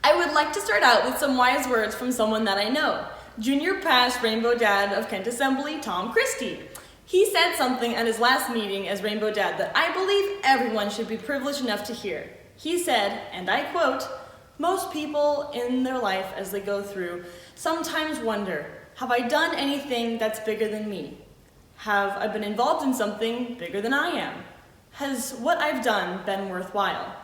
I would like to start out with some wise words from someone that I know, Junior Past Rainbow Dad of Kent Assembly, Tom Christie. He said something at his last meeting as Rainbow Dad that I believe everyone should be privileged enough to hear. He said, and I quote, "Most people in their life as they go through sometimes wonder, have I done anything that's bigger than me? Have I been involved in something bigger than I am? Has what I've done been worthwhile?"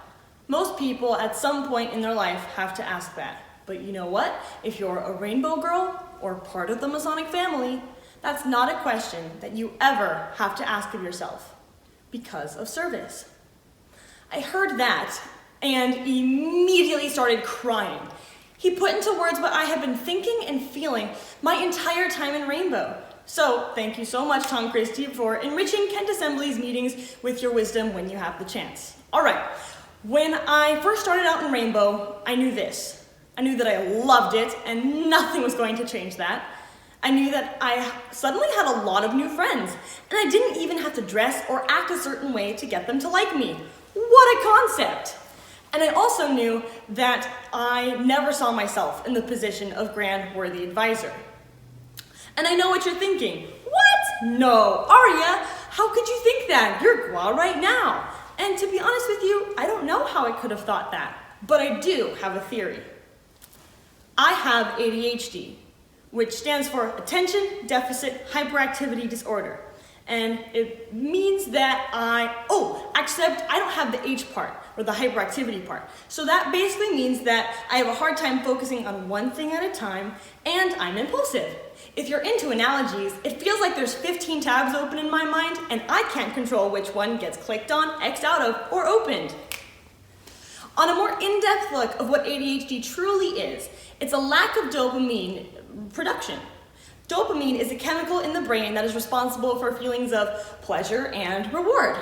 Most people at some point in their life have to ask that. But you know what? If you're a rainbow girl or part of the Masonic family, that's not a question that you ever have to ask of yourself because of service. I heard that and immediately started crying. He put into words what I have been thinking and feeling my entire time in Rainbow. So thank you so much, Tom Christie, for enriching Kent Assembly's meetings with your wisdom when you have the chance. All right, when I first started out in Rainbow, I knew this. I knew that I loved it and nothing was going to change that. I knew that I suddenly had a lot of new friends and I didn't even have to dress or act a certain way to get them to like me. What a concept! And I also knew that I never saw myself in the position of Grand Worthy Advisor. And I know what you're thinking. What? No, Aria, how could you think that? You're GWAR right now. And to be honest with you, I don't know how I could have thought that, but I do have a theory. I have ADHD, which stands for Attention Deficit Hyperactivity Disorder. And it means that except I don't have the H part, or the hyperactivity part. So that basically means that I have a hard time focusing on one thing at a time, and I'm impulsive. If you're into analogies, it feels like there's 15 tabs open in my mind, and I can't control which one gets clicked on, X'd out of, or opened. On a more in-depth look of what ADHD truly is, it's a lack of dopamine production. Dopamine is a chemical in the brain that is responsible for feelings of pleasure and reward.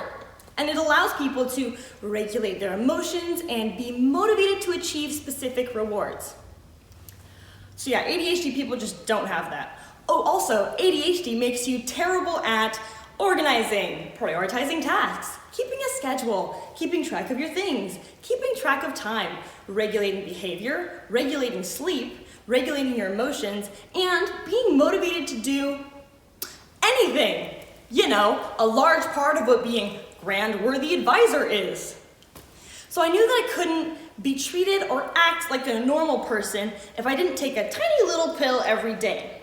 And it allows people to regulate their emotions and be motivated to achieve specific rewards. So yeah, ADHD people just don't have that. Oh, also, ADHD makes you terrible at organizing, prioritizing tasks, keeping a schedule, keeping track of your things, keeping track of time, regulating behavior, regulating sleep, regulating your emotions, and being motivated to do anything. You know, a large part of what being Grand Worthy Advisor is. So I knew that I couldn't be treated or act like a normal person if I didn't take a tiny little pill every day.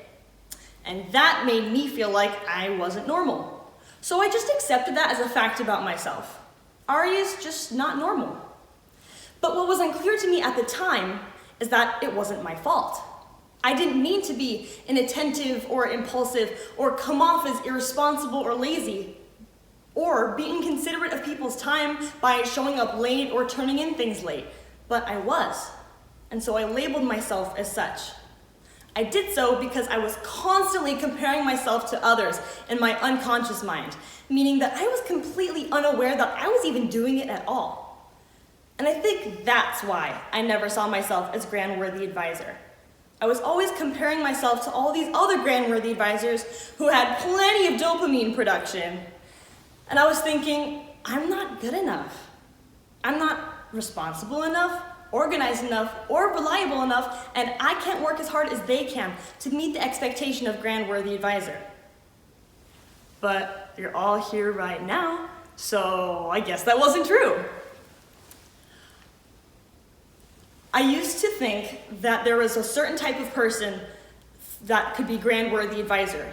And that made me feel like I wasn't normal. So I just accepted that as a fact about myself. Aria's just not normal. But what was unclear to me at the time is that it wasn't my fault. I didn't mean to be inattentive or impulsive or come off as irresponsible or lazy or be inconsiderate of people's time by showing up late or turning in things late. But I was, and so I labeled myself as such. I did so because I was constantly comparing myself to others in my unconscious mind, meaning that I was completely unaware that I was even doing it at all. And I think that's why I never saw myself as Grand Worthy Advisor. I was always comparing myself to all these other Grand Worthy Advisors who had plenty of dopamine production. And I was thinking, I'm not good enough. I'm not responsible enough, organized enough, or reliable enough, and I can't work as hard as they can to meet the expectation of Grand Worthy Advisor. But you're all here right now, so I guess that wasn't true. I used to think that there was a certain type of person that could be Grand Worthy Advisor.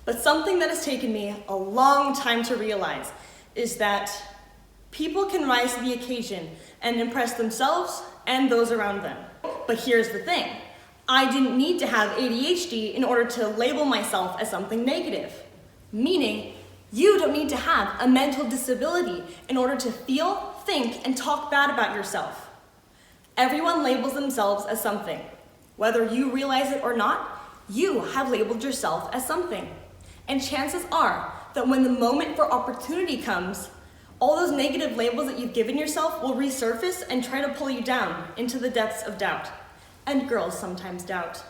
But something that has taken me a long time to realize is that people can rise to the occasion and impress themselves and those around them. But here's the thing. I didn't need to have ADHD in order to label myself as something negative. Meaning, you don't need to have a mental disability in order to feel, think, and talk bad about yourself. Everyone labels themselves as something. Whether you realize it or not, you have labeled yourself as something. And chances are that when the moment for opportunity comes, all those negative labels that you've given yourself will resurface and try to pull you down into the depths of doubt. And girls sometimes doubt.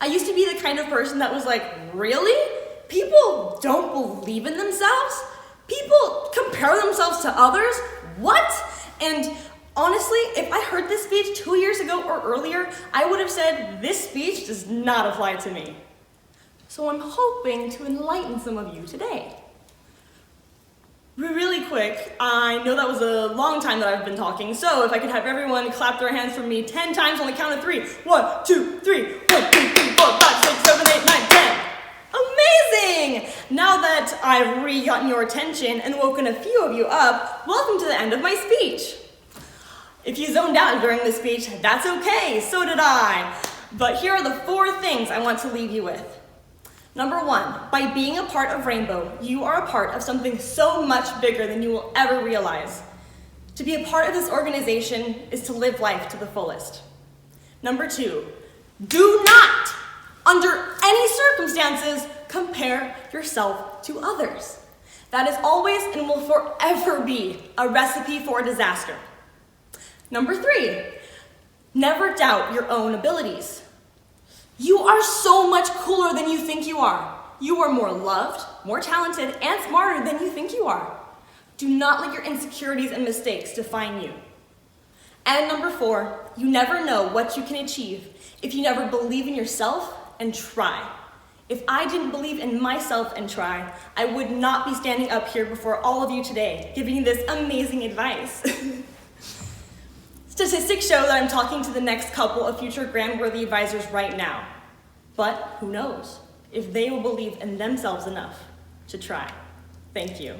I used to be the kind of person that was like, really? People don't believe in themselves? People compare themselves to others? What? And Honestly, if I heard this speech 2 years ago or earlier, I would have said, this speech does not apply to me. So I'm hoping to enlighten some of you today. Really quick, I know that was a long time that I've been talking, so if I could have everyone clap their hands for me 10 times on the count of 3. 1, 2, 3. 1, 2, 3, 4, 5, 6, 7, 8, 9, 10. Amazing! Now that I've re-gotten your attention and woken a few of you up, welcome to the end of my speech. If you zoned out during the speech, that's okay, so did I. But here are the 4 things I want to leave you with. Number 1, by being a part of Rainbow, you are a part of something so much bigger than you will ever realize. To be a part of this organization is to live life to the fullest. Number 2, do not, under any circumstances, compare yourself to others. That is always and will forever be a recipe for disaster. Number 3, never doubt your own abilities. You are so much cooler than you think you are. You are more loved, more talented, and smarter than you think you are. Do not let your insecurities and mistakes define you. And number 4, you never know what you can achieve if you never believe in yourself and try. If I didn't believe in myself and try, I would not be standing up here before all of you today, giving you this amazing advice. Statistics show that I'm talking to the next couple of future grant-worthy advisors right now. But who knows if they will believe in themselves enough to try. Thank you.